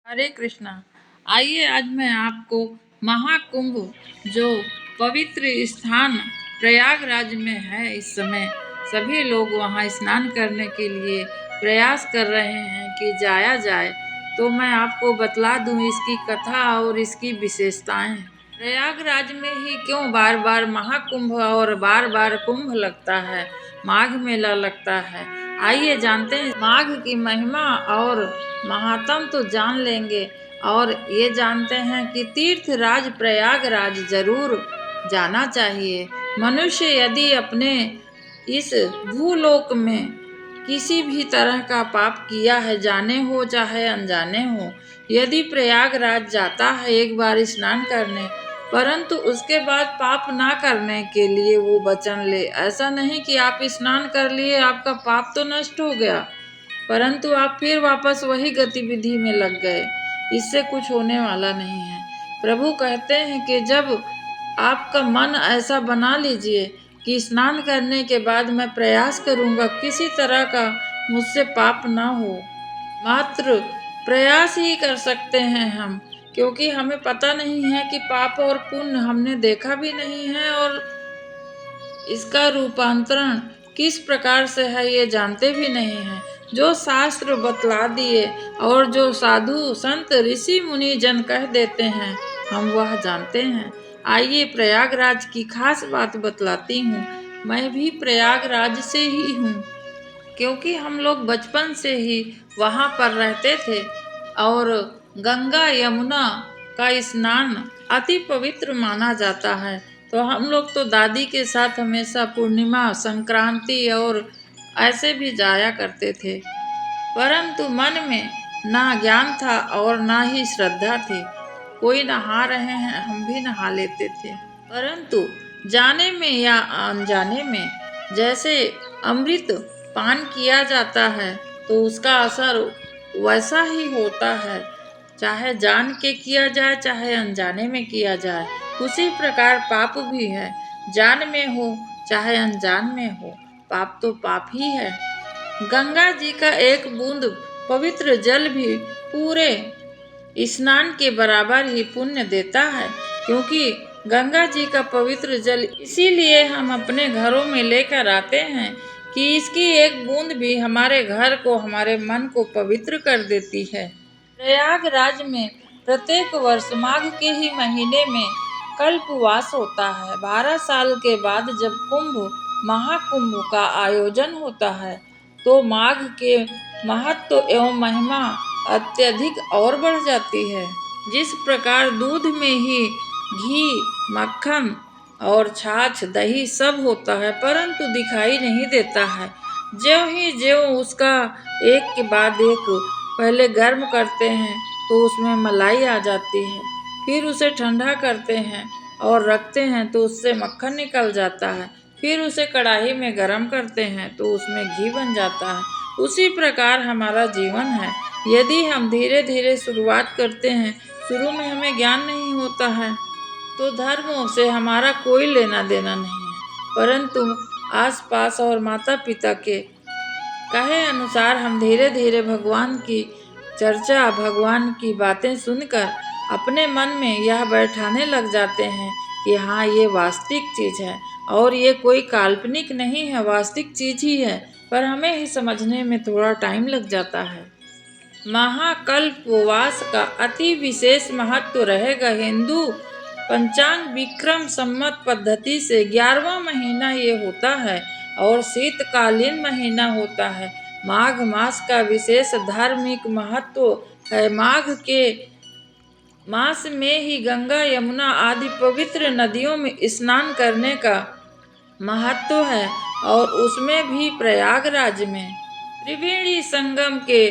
हरे कृष्णा। आइए आज मैं आपको महाकुंभ जो पवित्र स्थान प्रयागराज में है, इस समय सभी लोग वहां स्नान करने के लिए प्रयास कर रहे हैं कि जाया जाए, तो मैं आपको बतला दूं इसकी कथा और इसकी विशेषताएं। प्रयागराज में ही क्यों बार बार महाकुंभ और बार बार कुंभ लगता है, माघ मेला लगता है। आइए जानते हैं माघ की महिमा और महात्म तो जान लेंगे, और ये जानते हैं कि तीर्थराज प्रयागराज जरूर जाना चाहिए। मनुष्य यदि अपने इस भूलोक में किसी भी तरह का पाप किया है, जाने हो चाहे अनजाने हो, यदि प्रयागराज जाता है एक बार स्नान करने, परंतु उसके बाद पाप ना करने के लिए वो वचन ले। ऐसा नहीं कि आप स्नान कर लिए, आपका पाप तो नष्ट हो गया, परंतु आप फिर वापस वही गतिविधि में लग गए। इससे कुछ होने वाला नहीं है। प्रभु कहते हैं कि जब आपका मन ऐसा बना लीजिए कि स्नान करने के बाद मैं प्रयास करूंगा किसी तरह का मुझसे पाप ना हो, मात्र प्रयास ही कर सकते हैं हम, क्योंकि हमें पता नहीं है कि पाप और पुण्य हमने देखा भी नहीं है, और इसका रूपांतरण किस प्रकार से है ये जानते भी नहीं हैं। जो शास्त्र बतला दिए और जो साधु संत ऋषि मुनि जन कह देते हैं, हम वह जानते हैं। आइए प्रयागराज की खास बात बतलाती हूँ। मैं भी प्रयागराज से ही हूँ, क्योंकि हम लोग बचपन से ही वहाँ पर रहते थे, और गंगा यमुना का स्नान अति पवित्र माना जाता है। तो हम लोग तो दादी के साथ हमेशा पूर्णिमा, संक्रांति और ऐसे भी जाया करते थे, परंतु मन में ना ज्ञान था और ना ही श्रद्धा थी। कोई नहा रहे हैं हम भी नहा लेते थे, परंतु जाने में या अनजाने में जैसे अमृत पान किया जाता है तो उसका असर वैसा ही होता है, चाहे जान के किया जाए चाहे अनजाने में किया जाए। उसी प्रकार पाप भी है, जान में हो चाहे अनजान में हो, पाप तो पाप ही है। गंगा जी का एक बूंद पवित्र जल भी पूरे स्नान के बराबर ही पुण्य देता है, क्योंकि गंगा जी का पवित्र जल इसीलिए हम अपने घरों में लेकर आते हैं कि इसकी एक बूंद भी हमारे घर को, हमारे मन को पवित्र कर देती है। प्रयागराज में प्रत्येक वर्ष माघ के ही महीने में कल्पवास होता है। 12 साल के बाद जब कुंभ महाकुंभ का आयोजन होता है, तो माघ के महत्व एवं महिमा अत्यधिक और बढ़ जाती है। जिस प्रकार दूध में ही घी, मक्खन और छाछ, दही सब होता है, परंतु दिखाई नहीं देता है। ज्यों उसका एक के बाद एक पहले गर्म करते हैं तो उसमें मलाई आ जाती है, फिर उसे ठंडा करते हैं और रखते हैं तो उससे मक्खन निकल जाता है, फिर उसे कढ़ाई में गरम करते हैं तो उसमें घी बन जाता है। उसी प्रकार हमारा जीवन है। यदि हम धीरे धीरे शुरुआत करते हैं, शुरू में हमें ज्ञान नहीं होता है तो धर्मों से हमारा कोई लेना देना नहीं है, परंतु आसपास और माता पिता के कहे अनुसार हम धीरे धीरे भगवान की चर्चा, भगवान की बातें सुनकर अपने मन में यह बैठाने लग जाते हैं कि हाँ, ये वास्तविक चीज है और ये कोई काल्पनिक नहीं है, वास्तविक चीज ही है, पर हमें ही समझने में थोड़ा टाइम लग जाता है। महाकल्पवास का अति विशेष महत्व रहेगा। हिंदू पंचांग विक्रम संवत पद्धति से 11वां महीना ये होता है और शीतकालीन महीना होता है। माघ मास का विशेष धार्मिक महत्व है। माघ के मास में ही गंगा, यमुना आदि पवित्र नदियों में स्नान करने का महत्व है, और उसमें भी प्रयागराज में त्रिवेणी संगम के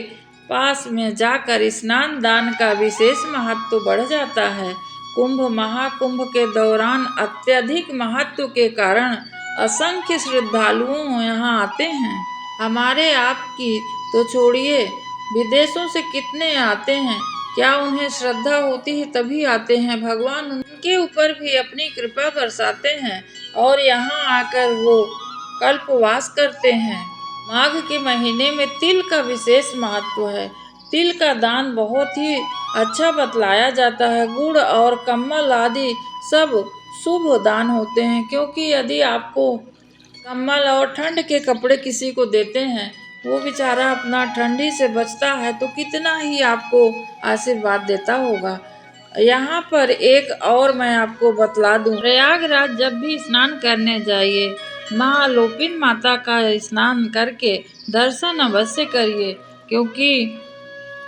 पास में जाकर स्नान दान का विशेष महत्व बढ़ जाता है। कुंभ महाकुंभ के दौरान अत्यधिक महत्व के कारण असंख्य श्रद्धालुओं यहाँ आते हैं। हमारे आपकी तो छोड़िए, विदेशों से कितने आते हैं। क्या उन्हें श्रद्धा होती है तभी आते हैं? भगवान उनके ऊपर भी अपनी कृपा बरसाते हैं और यहाँ आकर वो कल्पवास करते हैं। माघ के महीने में तिल का विशेष महत्व है। तिल का दान बहुत ही अच्छा बतलाया जाता है। गुड़ और कम्बल आदि सब शुभ दान होते हैं, क्योंकि यदि आपको कम्बल और ठंड के कपड़े किसी को देते हैं, वो बेचारा अपना ठंडी से बचता है, तो कितना ही आपको आशीर्वाद देता होगा। यहाँ पर एक और मैं आपको बतला दूं, प्रयागराज जब भी स्नान करने जाइए, महालोपिन माता का स्नान करके दर्शन अवश्य करिए, क्योंकि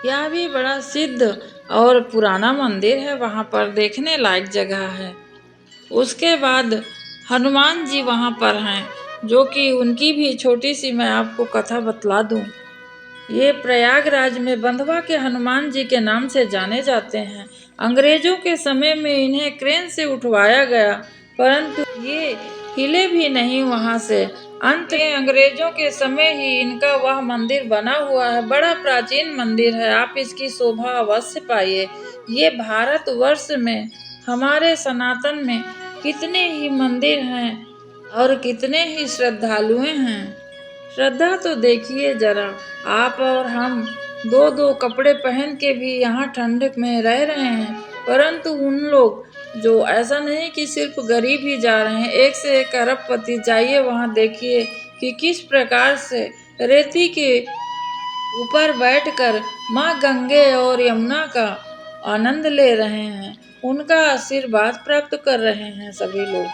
यह भी बड़ा सिद्ध और पुराना मंदिर है। वहाँ पर देखने लायक जगह है। उसके बाद हनुमान जी वहाँ पर हैं, जो कि उनकी भी छोटी सी मैं आपको कथा बतला दूं। ये प्रयागराज में बंधवा के हनुमान जी के नाम से जाने जाते हैं। अंग्रेजों के समय में इन्हें क्रेन से उठवाया गया, परंतु ये हिले भी नहीं वहां से। अंत में अंग्रेजों के समय ही इनका वह मंदिर बना हुआ है। बड़ा प्राचीन मंदिर है, आप इसकी शोभा अवश्य पाइए। ये भारतवर्ष में, हमारे सनातन में कितने ही मंदिर हैं और कितने ही श्रद्धालुएं हैं। श्रद्धा तो देखिए जरा, आप और हम दो दो कपड़े पहन के भी यहाँ ठंड में रह रहे हैं, परंतु उन लोग जो ऐसा नहीं कि सिर्फ गरीब ही जा रहे हैं, एक से एक अरबपति। जाइए वहाँ देखिए कि किस प्रकार से रेती के ऊपर बैठकर माँ गंगे और यमुना का आनंद ले रहे हैं, उनका आशीर्वाद प्राप्त कर रहे हैं सभी लोग।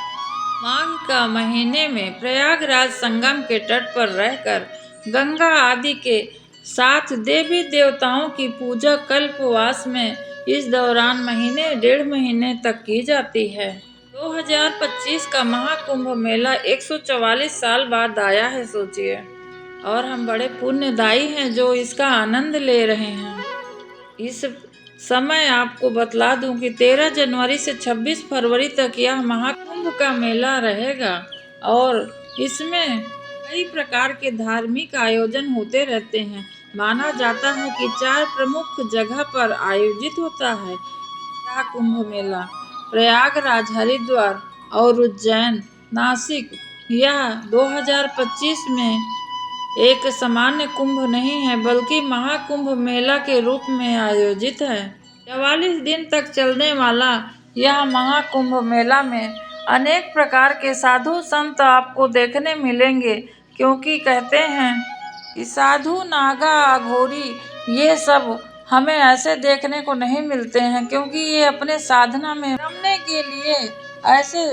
माघ का महीने में प्रयागराज संगम के तट पर रहकर गंगा आदि के साथ देवी देवताओं की पूजा कल्पवास में इस दौरान महीने डेढ़ महीने तक की जाती है। 2025 का महाकुंभ मेला 144 साल बाद आया है, सोचिए। और हम बड़े पुण्यदायी हैं जो इसका आनंद ले रहे हैं। इस समय आपको बतला दूं कि 13 जनवरी से 26 फरवरी तक यह महाकुंभ का मेला रहेगा और इसमें कई प्रकार के धार्मिक आयोजन होते रहते हैं। माना जाता है कि 4 प्रमुख जगह पर आयोजित होता है यह कुंभ मेला। प्रयागराज, हरिद्वार और उज्जैन, नासिक। यह 2025 में एक सामान्य कुंभ नहीं है, बल्कि महाकुंभ मेला के रूप में आयोजित है। 44 दिन तक चलने वाला यह महाकुंभ मेला में अनेक प्रकार के साधु संत आपको देखने मिलेंगे, क्योंकि कहते हैं कि साधु, नागा, अघोरी ये सब हमें ऐसे देखने को नहीं मिलते हैं, क्योंकि ये अपने साधना में रमने के लिए ऐसे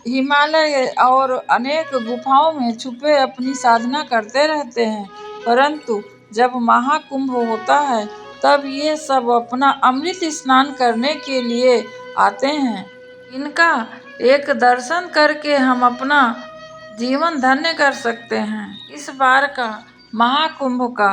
हिमालय और अनेक गुफाओं में छुपे अपनी साधना करते रहते हैं। परंतु जब महाकुंभ होता है तब ये सब अपना अमृत स्नान करने के लिए आते हैं। इनका एक दर्शन करके हम अपना जीवन धन्य कर सकते हैं। इस बार का महाकुंभ का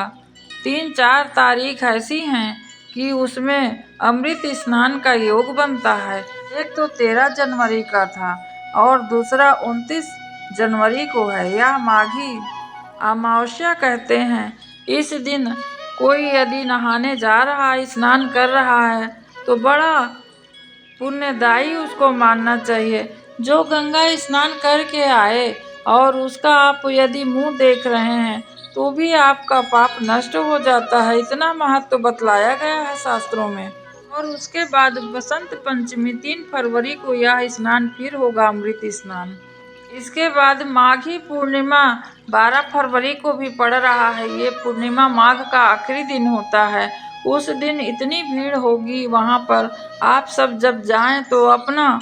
3-4 तारीख ऐसी हैं कि उसमें अमृत स्नान का योग बनता है। एक तो 13 जनवरी का था और दूसरा 29 जनवरी को है। यह माघी अमावस्या कहते हैं। इस दिन कोई यदि नहाने जा रहा है, स्नान कर रहा है, तो बड़ा पुण्यदायी उसको मानना चाहिए। जो गंगा स्नान करके आए और उसका आप यदि मुंह देख रहे हैं तो भी आपका पाप नष्ट हो जाता है। इतना महत्व बतलाया गया है शास्त्रों में। और उसके बाद बसंत पंचमी 3 फरवरी को यह स्नान फिर होगा, अमृत स्नान। इसके बाद माघी पूर्णिमा 12 फरवरी को भी पड़ रहा है। ये पूर्णिमा माघ का आखिरी दिन होता है। उस दिन इतनी भीड़ होगी वहाँ पर, आप सब जब जाएं तो अपना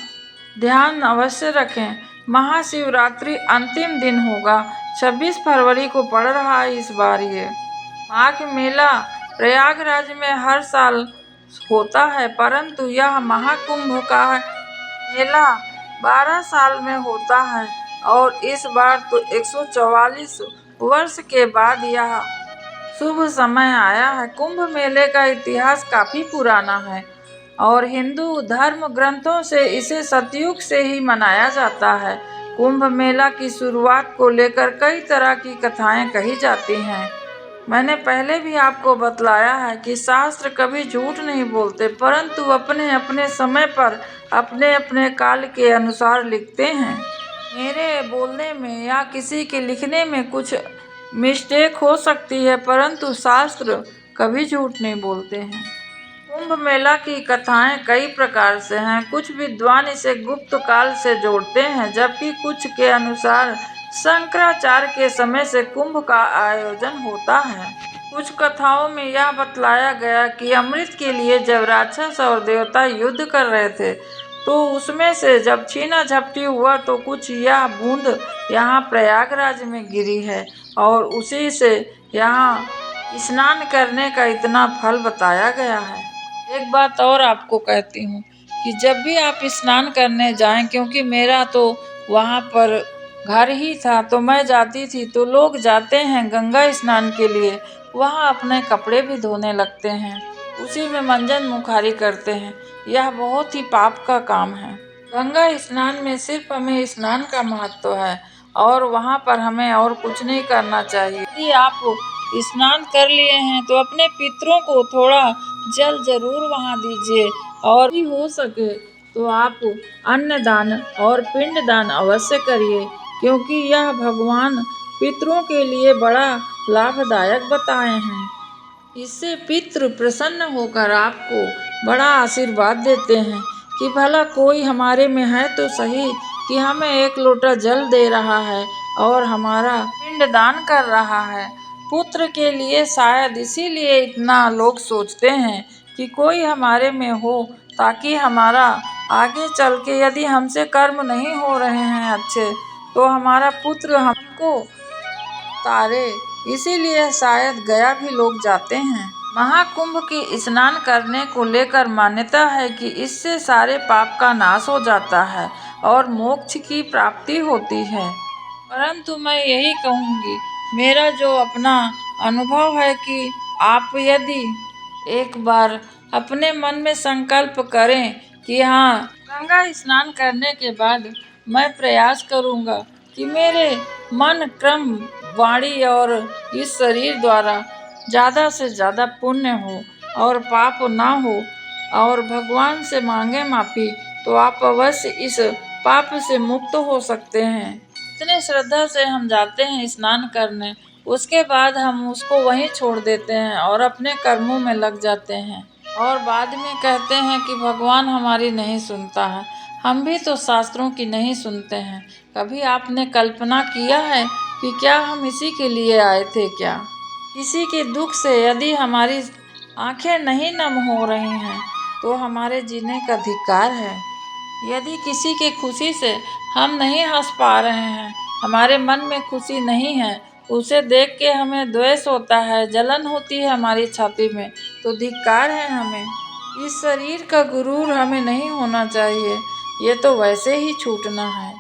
ध्यान अवश्य रखें। महाशिवरात्रि अंतिम दिन होगा, 26 फरवरी को पड़ रहा है इस बार। ये माघ मेला प्रयागराज में हर साल होता है, परंतु यह महाकुंभ का मेला 12 साल में होता है और इस बार तो 144 वर्ष के बाद यह शुभ समय आया है। कुंभ मेले का इतिहास काफी पुराना है और हिंदू धर्म ग्रंथों से इसे सतयुग से ही मनाया जाता है। कुंभ मेला की शुरुआत को लेकर कई तरह की कथाएं कही जाती हैं। मैंने पहले भी आपको बतलाया है कि शास्त्र कभी झूठ नहीं बोलते, परंतु अपने अपने समय पर अपने अपने काल के अनुसार लिखते हैं। मेरे बोलने में या किसी के लिखने में कुछ मिस्टेक हो सकती है, परंतु शास्त्र कभी झूठ नहीं बोलते हैं। कुंभ मेला की कथाएं कई प्रकार से हैं। कुछ विद्वान इसे गुप्त काल से जोड़ते हैं, जबकि कुछ के अनुसार शंकराचार्य के समय से कुंभ का आयोजन होता है। कुछ कथाओं में यह बतलाया गया कि अमृत के लिए जब राक्षस और देवता युद्ध कर रहे थे, तो उसमें से जब छीना झपटी हुआ तो कुछ यह बूंद यहाँ प्रयागराज में गिरी है और उसी से यहाँ स्नान करने का इतना फल बताया गया है। एक बात और आपको कहती हूँ कि जब भी आप स्नान करने जाएं, क्योंकि मेरा तो वहाँ पर घर ही था तो मैं जाती थी, तो लोग जाते हैं गंगा स्नान के लिए, वहाँ अपने कपड़े भी धोने लगते हैं, उसी में मंजन मुखारी करते हैं। यह बहुत ही पाप का काम है। गंगा स्नान में सिर्फ हमें स्नान का महत्व है और वहाँ पर हमें और कुछ नहीं करना चाहिए। यदि आप स्नान कर लिए हैं तो अपने पितरों को थोड़ा जल जरूर वहाँ दीजिए और भी हो सके तो आप अन्नदान और पिंडदान अवश्य करिए, क्योंकि यह भगवान पितरों के लिए बड़ा लाभदायक बताए हैं। इससे पितृ प्रसन्न होकर आपको बड़ा आशीर्वाद देते हैं कि भला कोई हमारे में है तो सही कि हमें एक लोटा जल दे रहा है और हमारा पिंडदान कर रहा है। पुत्र के लिए शायद इसीलिए इतना लोग सोचते हैं कि कोई हमारे में हो, ताकि हमारा आगे चल के यदि हमसे कर्म नहीं हो रहे हैं अच्छे, तो हमारा पुत्र हमको तारे। इसीलिए शायद गया भी लोग जाते हैं। महाकुंभ की स्नान करने को लेकर मान्यता है कि इससे सारे पाप का नाश हो जाता है और मोक्ष की प्राप्ति होती है। परंतु मैं यही कहूँगी, मेरा जो अपना अनुभव है कि आप यदि एक बार अपने मन में संकल्प करें कि हाँ, गंगा स्नान करने के बाद मैं प्रयास करूँगा कि मेरे मन, क्रम, वाणी और इस शरीर द्वारा ज़्यादा से ज़्यादा पुण्य हो और पाप ना हो, और भगवान से मांगे माफ़ी, तो आप अवश्य इस पाप से मुक्त हो सकते हैं। इतने श्रद्धा से हम जाते हैं स्नान करने, उसके बाद हम उसको वहीं छोड़ देते हैं और अपने कर्मों में लग जाते हैं और बाद में कहते हैं कि भगवान हमारी नहीं सुनता है। हम भी तो शास्त्रों की नहीं सुनते हैं। कभी आपने कल्पना किया है कि क्या हम इसी के लिए आए थे क्या? किसी के दुख से यदि हमारी आंखें नहीं नम हो रही हैं तो हमारे जीने का धिक्कार है। यदि किसी के खुशी से हम नहीं हंस पा रहे हैं, हमारे मन में खुशी नहीं है, उसे देख के हमें द्वेष होता है, जलन होती है हमारी छाती में, तो धिक्कार है हमें। इस शरीर का गुरूर हमें नहीं होना चाहिए, ये तो वैसे ही छूटना है।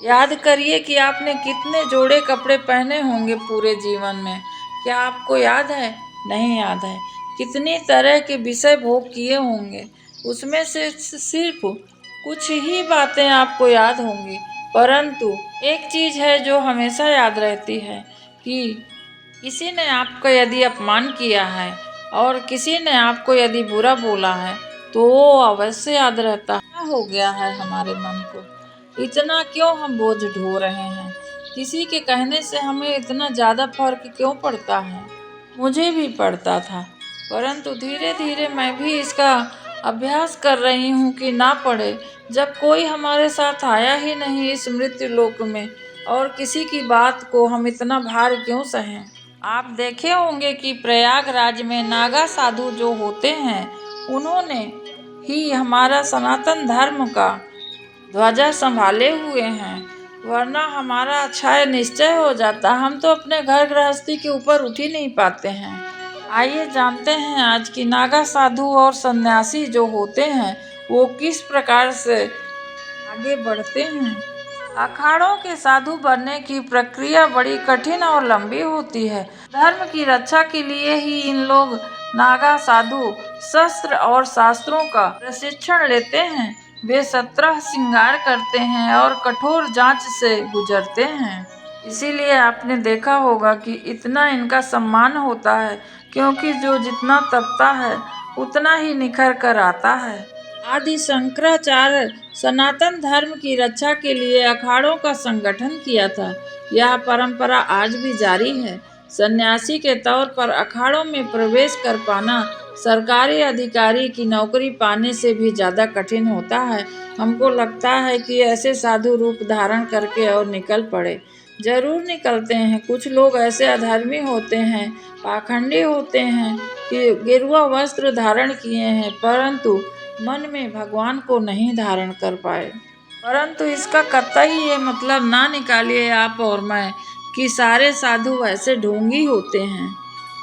याद करिए कि आपने कितने जोड़े कपड़े पहने होंगे पूरे जीवन में, क्या आपको याद है? नहीं याद है। कितनी तरह के विषय भोग किए होंगे, उसमें से सिर्फ कुछ ही बातें आपको याद होंगी, परंतु एक चीज है जो हमेशा याद रहती है कि किसी ने आपका यदि अपमान किया है और किसी ने आपको यदि बुरा बोला है, तो वो अवश्य याद रहता है। क्या हो गया है हमारे मन को? इतना क्यों हम बोझ ढो रहे हैं? किसी के कहने से हमें इतना ज़्यादा फर्क क्यों पड़ता है? मुझे भी पड़ता था, परंतु धीरे धीरे मैं भी इसका अभ्यास कर रही हूँ कि ना पड़े। जब कोई हमारे साथ आया ही नहीं इस मृत्यु लोक में, और किसी की बात को हम इतना भार क्यों सहें? आप देखे होंगे कि प्रयागराज में नागा साधु जो होते हैं, उन्होंने ही हमारा सनातन धर्म का ध्वजा संभाले हुए हैं, वरना हमारा क्षय निश्चय हो जाता। हम तो अपने घर गृहस्थी के ऊपर उठ ही नहीं पाते हैं। आइए जानते हैं आज की नागा साधु और सन्यासी जो होते हैं वो किस प्रकार से आगे बढ़ते हैं। अखाड़ों के साधु बनने की प्रक्रिया बड़ी कठिन और लंबी होती है। धर्म की रक्षा के लिए ही इन लोग नागा साधु शस्त्र और शास्त्रों का प्रशिक्षण लेते हैं। वे 17 श्रृंगार करते हैं और कठोर जांच से गुजरते हैं। इसीलिए आपने देखा होगा कि इतना इनका सम्मान होता है, क्योंकि जो जितना तपता है उतना ही निखर कर आता है। आदि शंकराचार्य सनातन धर्म की रक्षा के लिए अखाड़ों का संगठन किया था। यह परंपरा आज भी जारी है। सन्यासी के तौर पर अखाड़ों में प्रवेश कर पाना सरकारी अधिकारी की नौकरी पाने से भी ज़्यादा कठिन होता है। हमको लगता है कि ऐसे साधु रूप धारण करके और निकल पड़े। जरूर निकलते हैं। कुछ लोग ऐसे अधर्मी होते हैं, पाखंडी होते हैं कि गेरुआ वस्त्र धारण किए हैं, परंतु मन में भगवान को नहीं धारण कर पाए। परंतु इसका कतई ये मतलब ना निकालिए आप और मैं कि सारे साधु वैसे ढोंगी होते हैं।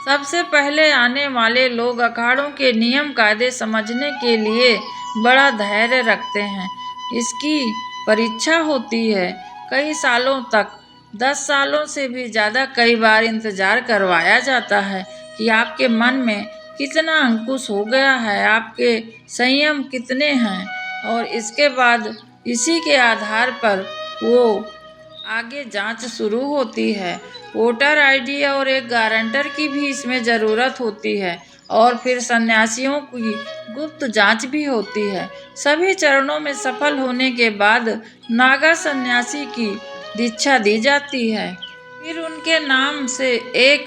सबसे पहले आने वाले लोग अखाड़ों के नियम कायदे समझने के लिए बड़ा धैर्य रखते हैं। इसकी परीक्षा होती है कई सालों तक, 10 सालों से भी ज़्यादा कई बार इंतजार करवाया जाता है कि आपके मन में कितना अंकुश हो गया है, आपके संयम कितने हैं, और इसके बाद इसी के आधार पर वो आगे जांच शुरू होती है। वोटर आईडी और एक गारंटर की भी इसमें ज़रूरत होती है, और फिर सन्यासियों की गुप्त जांच भी होती है। सभी चरणों में सफल होने के बाद नागा सन्यासी की दीक्षा दी जाती है। फिर उनके नाम से एक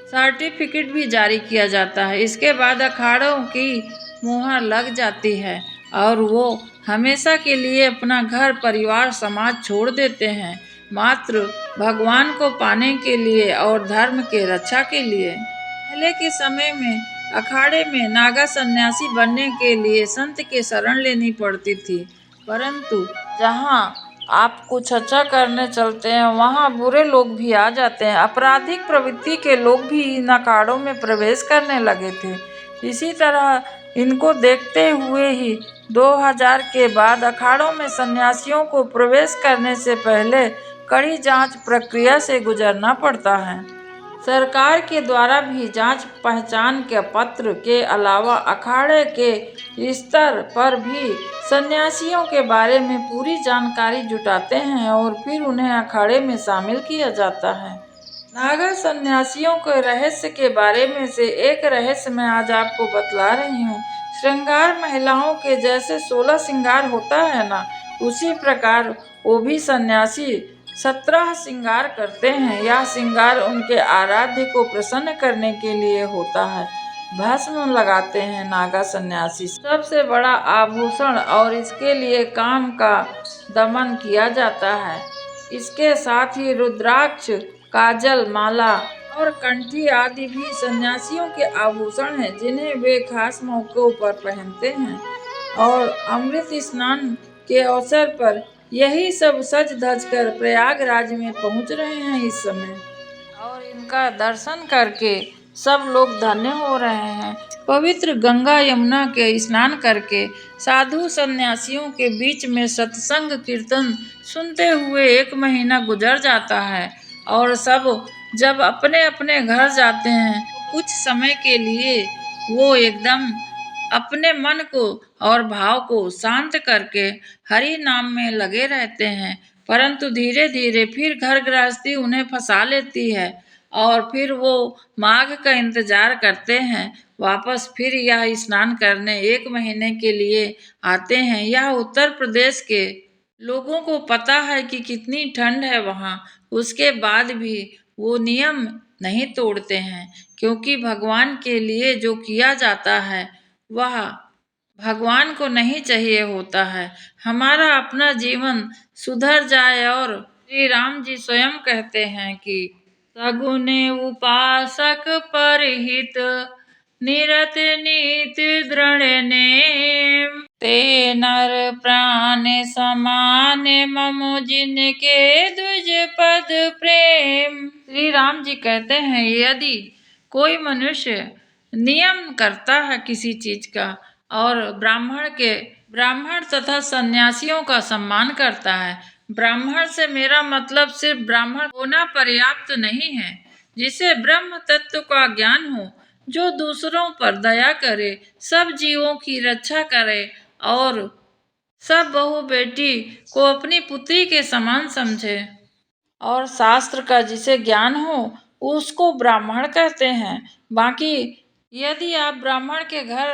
सर्टिफिकेट भी जारी किया जाता है। इसके बाद अखाड़ों की मुहर लग जाती है और वो हमेशा के लिए अपना घर परिवार समाज छोड़ देते हैं, मात्र भगवान को पाने के लिए और धर्म के रक्षा के लिए। पहले के समय में अखाड़े में नागा सन्यासी बनने के लिए संत के शरण लेनी पड़ती थी, परंतु जहाँ आप कुछ अच्छा करने चलते हैं वहाँ बुरे लोग भी आ जाते हैं। आपराधिक प्रवृत्ति के लोग भी इन अखाड़ों में प्रवेश करने लगे थे। इसी तरह इनको देखते हुए ही 2000 के बाद अखाड़ों में सन्यासियों को प्रवेश करने से पहले कड़ी जांच प्रक्रिया से गुजरना पड़ता है। सरकार के द्वारा भी जांच पहचान के पत्र के अलावा अखाड़े के स्तर पर भी सन्यासियों के बारे में पूरी जानकारी जुटाते हैं और फिर उन्हें अखाड़े में शामिल किया जाता है। नागा सन्यासियों के रहस्य के बारे में से एक रहस्य मैं आज आपको बतला रही हूँ। श्रृंगार महिलाओं के जैसे 16 श्रृंगार होता है ना, उसी प्रकार वो भी सन्यासी 17 श्रृंगार करते हैं। यह श्रृंगार उनके आराध्य को प्रसन्न करने के लिए होता है। भस्म लगाते हैं नागा सन्यासी, सबसे बड़ा आभूषण, और इसके लिए काम का दमन किया जाता है। इसके साथ ही रुद्राक्ष, काजल, माला और कंठी आदि भी सन्यासियों के आभूषण हैं, जिन्हें वे खास मौकों पर पहनते हैं। और अमृत स्नान के अवसर पर यही सब सज धज कर प्रयागराज में पहुंच रहे हैं इस समय, और इनका दर्शन करके सब लोग धन्य हो रहे हैं। पवित्र गंगा यमुना के स्नान करके साधु सन्यासियों के बीच में सत्संग कीर्तन सुनते हुए 1 महीना गुजर जाता है, और सब जब अपने अपने घर जाते हैं कुछ समय के लिए वो एकदम अपने मन को और भाव को शांत करके हरि नाम में लगे रहते हैं। परंतु धीरे धीरे फिर घर गृहस्थी उन्हें फंसा लेती है, और फिर वो माघ का इंतजार करते हैं। वापस फिर यह स्नान करने 1 महीने के लिए आते हैं। यह उत्तर प्रदेश के लोगों को पता है कि कितनी ठंड है वहाँ, उसके बाद भी वो नियम नहीं तोड़ते हैं, क्योंकि भगवान के लिए जो किया जाता है वह भगवान को नहीं चाहिए होता है। हमारा अपना जीवन सुधर जाए, और श्री राम जी स्वयं कहते हैं कि सगुने उपासक परहित निरत नीत दृढ़ नेम, ते नर प्राण समान ममो जिनके द्विज पद प्रेम। श्री राम जी कहते हैं यदि कोई मनुष्य नियम करता है किसी चीज का और ब्राह्मण तथा सन्यासियों का सम्मान करता है, ब्राह्मण से मेरा मतलब सिर्फ ब्राह्मण होना पर्याप्त नहीं है, जिसे ब्रह्म तत्व का ज्ञान हो, जो दूसरों पर दया करे, सब जीवों की रक्षा करे और सब बहू बेटी को अपनी पुत्री के समान समझे, और शास्त्र का जिसे ज्ञान हो उसको ब्राह्मण कहते हैं। बाकी यदि आप ब्राह्मण के घर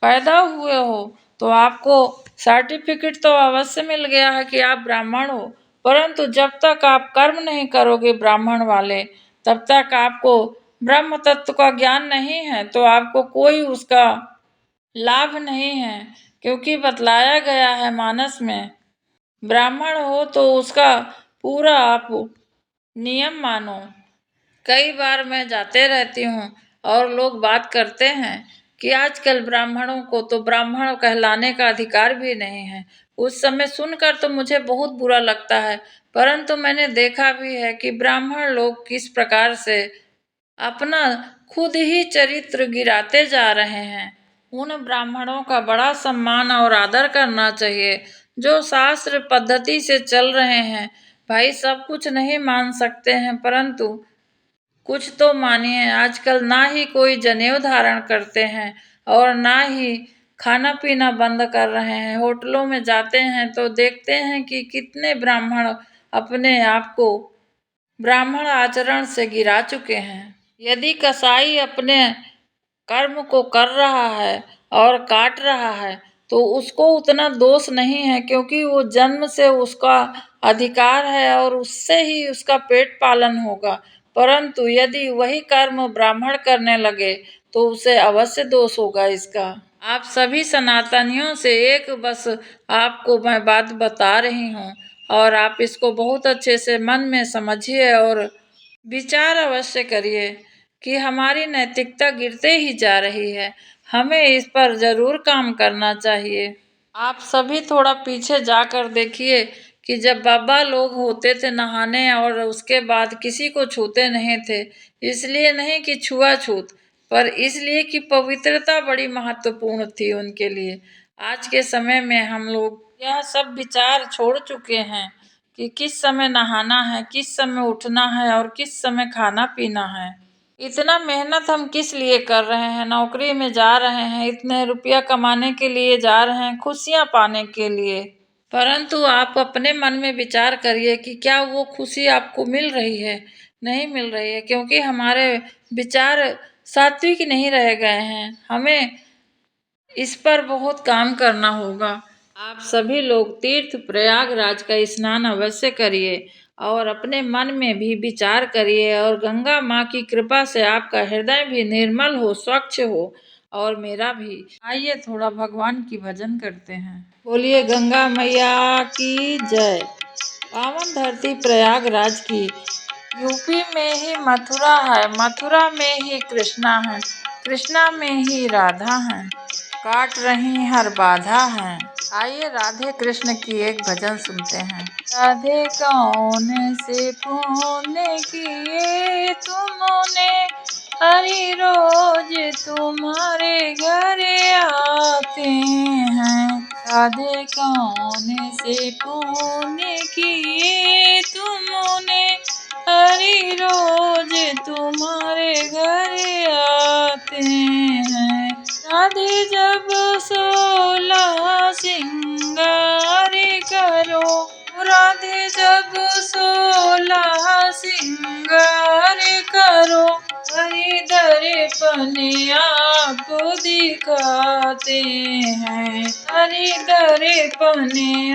पैदा हुए हो तो आपको सर्टिफिकेट तो अवश्य मिल गया है कि आप ब्राह्मण हो, परंतु जब तक आप कर्म नहीं करोगे ब्राह्मण वाले, तब तक आपको ब्रह्म तत्व का ज्ञान नहीं है तो आपको कोई उसका लाभ नहीं है, क्योंकि बतलाया गया है मानस में। ब्राह्मण हो तो उसका पूरा आप नियम मानो। कई बार मैं जाते रहती हूँ और लोग बात करते हैं कि आजकल ब्राह्मणों को तो ब्राह्मण कहलाने का अधिकार भी नहीं है। उस समय सुनकर तो मुझे बहुत बुरा लगता है, परंतु मैंने देखा भी है कि ब्राह्मण लोग किस प्रकार से अपना खुद ही चरित्र गिराते जा रहे हैं। उन ब्राह्मणों का बड़ा सम्मान और आदर करना चाहिए जो शास्त्र पद्धति से चल रहे हैं। भाई सब कुछ नहीं मान सकते हैं, परंतु कुछ तो मानिए। आजकल ना ही कोई जनेऊ धारण करते हैं और ना ही खाना पीना बंद कर रहे हैं। होटलों में जाते हैं तो देखते हैं कि कितने ब्राह्मण अपने आप को ब्राह्मण आचरण से गिरा चुके हैं। यदि कसाई अपने कर्म को कर रहा है और काट रहा है तो उसको उतना दोष नहीं है, क्योंकि वो जन्म से उसका अधिकार है और उससे ही उसका पेट पालन होगा। परंतु यदि वही कर्म ब्राह्मण करने लगे तो उसे अवश्य दोष होगा इसका। आप सभी सनातनियों से एक बस आपको मैं बात बता रही हूँ और आप इसको बहुत अच्छे से मन में समझिए और विचार अवश्य करिए कि हमारी नैतिकता गिरते ही जा रही है। हमें इस पर जरूर काम करना चाहिए। आप सभी थोड़ा पीछे जाकर देखिए कि जब बाबा लोग होते थे नहाने और उसके बाद किसी को छूते नहीं थे, इसलिए नहीं कि छुआछूत, पर इसलिए कि पवित्रता बड़ी महत्वपूर्ण थी उनके लिए। आज के समय में हम लोग यह सब विचार छोड़ चुके हैं कि किस समय नहाना है, किस समय उठना है और किस समय खाना पीना है। इतना मेहनत हम किस लिए कर रहे हैं? नौकरी में जा रहे हैं, इतने रुपया कमाने के लिए जा रहे हैं, खुशियां पाने के लिए। परंतु आप अपने मन में विचार करिए कि क्या वो खुशी आपको मिल रही है? नहीं मिल रही है, क्योंकि हमारे विचार सात्विक नहीं रह गए हैं। हमें इस पर बहुत काम करना होगा। आप सभी लोग तीर्थ प्रयागराज का स्नान अवश्य करिए और अपने मन में भी विचार करिए और गंगा माँ की कृपा से आपका हृदय भी निर्मल हो, स्वच्छ हो और मेरा भी। आइए थोड़ा भगवान की भजन करते हैं। बोलिए गंगा मैया की जय। पावन धरती प्रयागराज की। यूपी में ही मथुरा है, मथुरा में ही कृष्णा है, कृष्णा में ही राधा है, काट रही हर बाधा है। आइए राधे कृष्ण की एक भजन सुनते हैं। राधे कौन से पुण्य किए तुमने, हरि रोज तुम्हारे घर आते हैं। राधे कौन से पुण्य किए तुमने, हरि रोज तुम्हारे घर आते हैं। राधे जब 16 सिंगार करो, राधे जब 16 सिंगार करो, हरि दर्पण आप दिखाते हैं, हरि दर्पण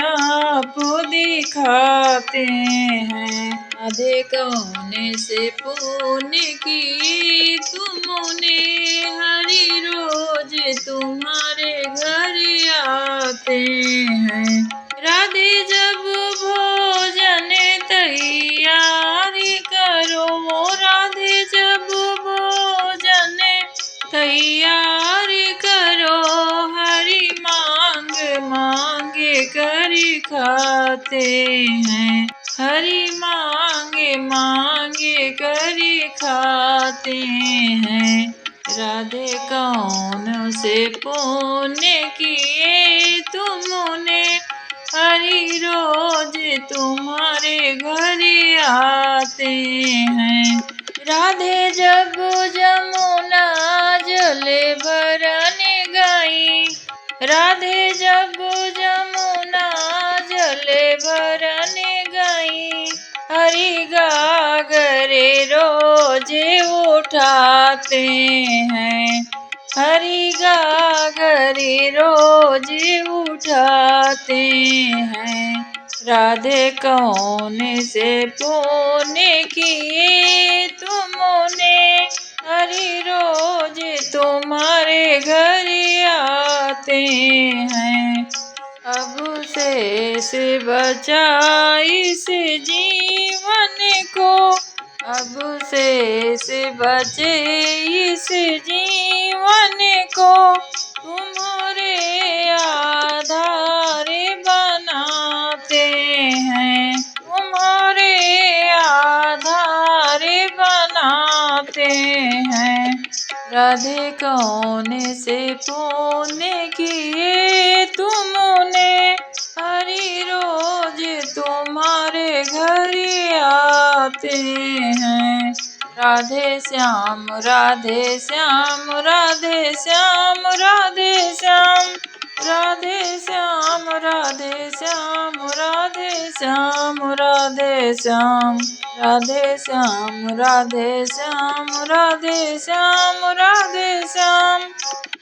आप दिखाते हैं। राधे कौन से पुण्य की तुमने, हरि रोज तुम्हारे घर आते हैं। राधे जब भोजन तैयारी करो, राधे जब भोजन तैयारी करो, हरि मांग मांगे करी खाते हैं, हरि मांगे मांगे करी खाते हैं। राधे कौन से पुण्य किए तुमने, हरि रोज तुम्हारे घर आते हैं। राधे जब जमुना जल भरने गई, राधे जब जमुना जल भरने गई, हरि गागरे रोज उठाते हैं, हरि गागरे रोज उठाते हैं। राधे कौन से पुण्य किए तुमने, हरि रोज तुम्हारे घर आते हैं। अब से बचा इस जीवन को, अब से बचे इस जीवन को, तुम्हारे आधार बनाते हैं, तुम्हारे आधार बनाते हैं। राधे कौन से पुण्य किए तुमने, हरि रोज तुम्हारे घर आते हैं। राधे श्याम राधे श्याम राधे श्याम राधे श्याम, राधे श्याम राधे श्याम राधे श्याम राधे श्याम, राधे श्याम राधे श्याम राधे श्याम राधे श्याम,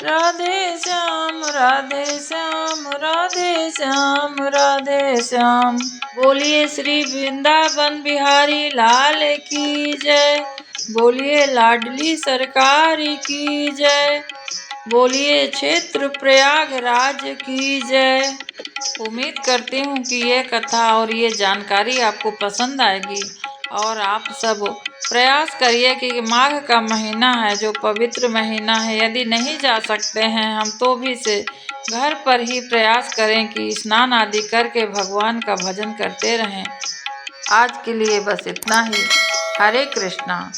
राधे श्याम राधे श्याम राधे श्याम राधे श्याम। बोलिए श्री वृंदावन बिहारी लाल की जय, बोलिए लाडली सरकार की जय, बोलिए क्षेत्र प्रयागराज की जय। उम्मीद करती हूँ कि ये कथा और ये जानकारी आपको पसंद आएगी और आप सब प्रयास करिए कि माघ का महीना है जो पवित्र महीना है, यदि नहीं जा सकते हैं हम तो भी से घर पर ही प्रयास करें कि स्नान आदि करके भगवान का भजन करते रहें। आज के लिए बस इतना ही। हरे कृष्णा।